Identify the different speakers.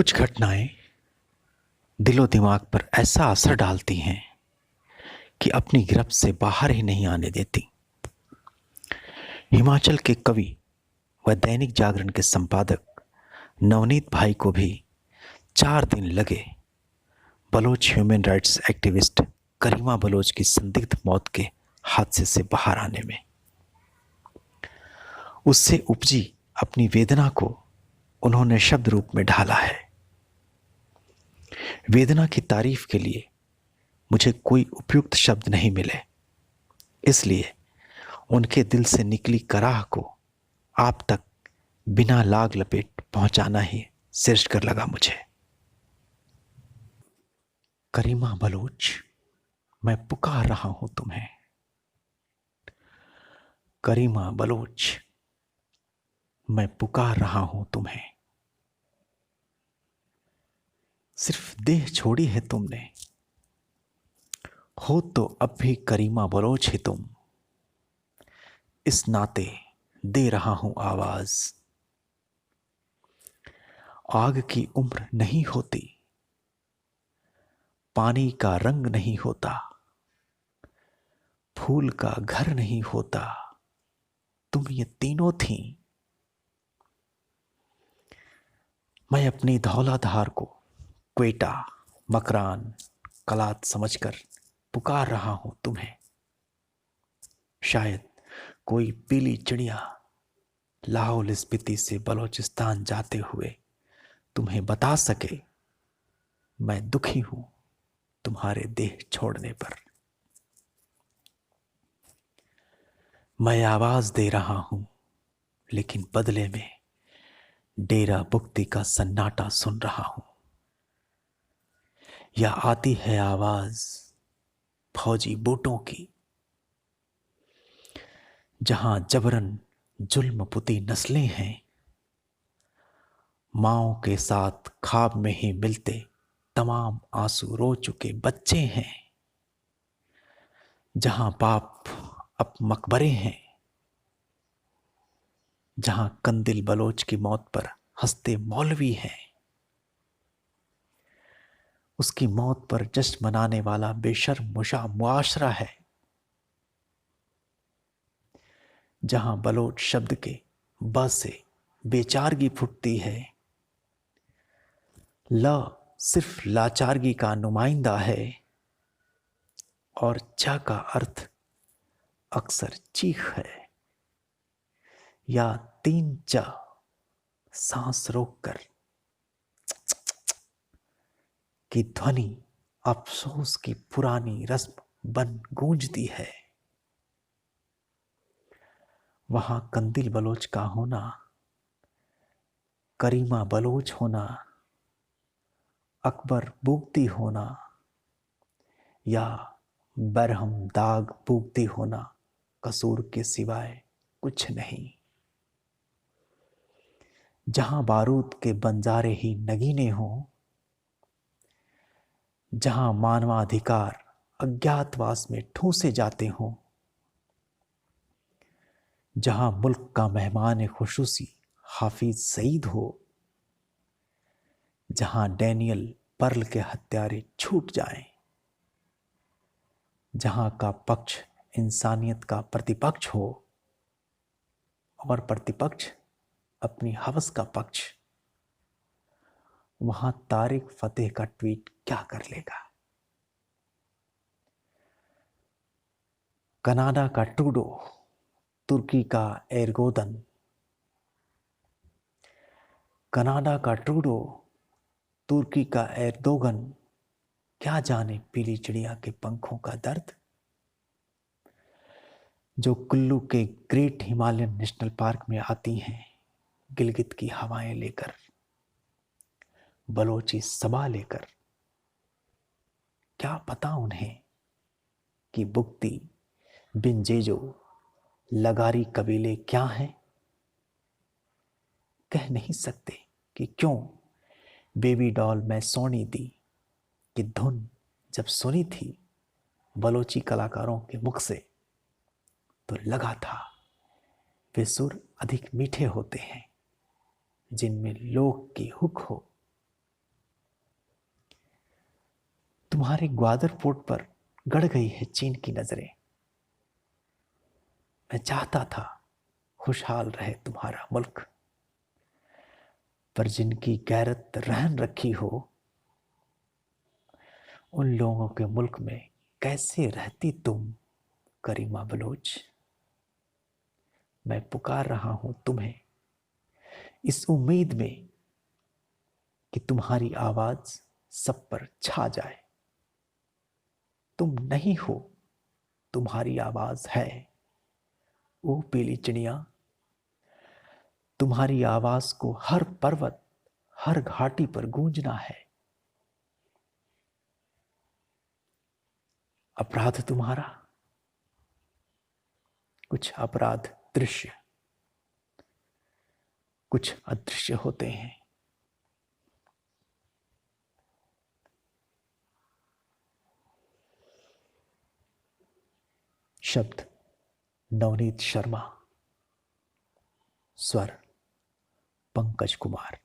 Speaker 1: कुछ घटनाएं दिलो दिमाग पर ऐसा असर डालती हैं कि अपनी गिरफ्त से बाहर ही नहीं आने देती। हिमाचल के कवि व दैनिक जागरण के संपादक नवनीत भाई को भी 4 दिन लगे बलोच ह्यूमन राइट्स एक्टिविस्ट करीमा बलोच की संदिग्ध मौत के हादसे से बाहर आने में। उससे उपजी अपनी वेदना को उन्होंने शब्द रूप में ढाला है। वेदना की तारीफ के लिए मुझे कोई उपयुक्त शब्द नहीं मिले, इसलिए उनके दिल से निकली कराह को आप तक बिना लाग लपेट पहुंचाना ही श्रेष्ठ कर लगा मुझे। करीमा बलोच, मैं पुकार रहा हूं तुम्हें। करीमा बलोच, मैं पुकार रहा हूं तुम्हें। सिर्फ देह छोड़ी है तुमने, हो तो अब भी करीमा बलोच ही तुम। इस नाते दे रहा हूं आवाज। आग की उम्र नहीं होती, पानी का रंग नहीं होता, फूल का घर नहीं होता, तुम ये तीनों थी। मैं अपनी धौलाधार को क्वेटा, मकरान, कलात समझकर पुकार रहा हूं तुम्हें। शायद कोई पीली चिड़िया लाहौल स्पीति से बलोचिस्तान जाते हुए तुम्हें बता सके, मैं दुखी हूं तुम्हारे देह छोड़ने पर। मैं आवाज दे रहा हूं, लेकिन बदले में डेरा बुक्ति का सन्नाटा सुन रहा हूं। या आती है आवाज फौजी बूटों की, जहां जबरन जुल्म पुती नस्लें हैं। माओ के साथ ख्वाब में ही मिलते तमाम आंसू रो चुके बच्चे हैं। जहां बाप अब मकबरे हैं, जहां कंदिल बलोच की मौत पर हंसते मौलवी हैं। उसकी मौत पर जश्न मनाने वाला बेशर्म मुआशरा है। जहां बलोच शब्द के ब से बेचारगी फुटती है। ल सिर्फ लाचारगी का नुमाइंदा है और च का अर्थ अक्सर चीख है। या 3 च सांस रोककर की ध्वनि अफसोस की पुरानी रस्म बन गूंजती है। वहां कंदिल बलोच का होना, करीमा बलोच होना, अकबर बुगती होना या बरहम दाग बुगती होना कसूर के सिवाय कुछ नहीं। जहां बारूद के बंजारे ही नगीने हों, जहां मानवाधिकार अज्ञातवास में ठूंसे जाते हों, जहां मुल्क का मेहमान खुसूसी हाफिज सईद हो, जहां डैनियल पर्ल के हत्यारे छूट जाएं, जहां का पक्ष इंसानियत का प्रतिपक्ष हो और प्रतिपक्ष अपनी हवस का पक्ष, वहां तारिक फतेह का ट्वीट क्या कर लेगा। कनाडा का ट्रूडो, तुर्की का एर्गोदन। कनाडा का ट्रूडो, तुर्की का एर्दोगन, क्या जाने पीली चिड़िया के पंखों का दर्द, जो कुल्लू के ग्रेट हिमालयन नेशनल पार्क में आती हैं गिलगित की हवाएं लेकर, बलोची सबा लेकर। क्या पता उन्हें कि बुक्ती, बिंजेजो, लगारी कबीले क्या हैं। कह नहीं सकते कि क्यों बेबी डॉल मैं सोनी दी कि धुन जब सुनी थी बलोची कलाकारों के मुख से, तो लगा था वे सुर अधिक मीठे होते हैं जिनमें लोक की हुक हो तुम्हारे ग्वादर पोर्ट पर गड़ गई है चीन की नजरें। मैं चाहता था खुशहाल रहे तुम्हारा मुल्क, पर जिनकी गैरत रहन रखी हो, उन लोगों के मुल्क में कैसे रहती तुम करीमा बलोच। मैं पुकार रहा हूं तुम्हें इस उम्मीद में कि तुम्हारी आवाज सब पर छा जाए। तुम नहीं हो, तुम्हारी आवाज है। ओ पीली चिड़िया, तुम्हारी आवाज को हर पर्वत हर घाटी पर गूंजना है। अपराध तुम्हारा, कुछ अपराध दृश्य, कुछ अदृश्य होते हैं। शब्द नवनीत शर्मा, स्वर पंकज कुमार।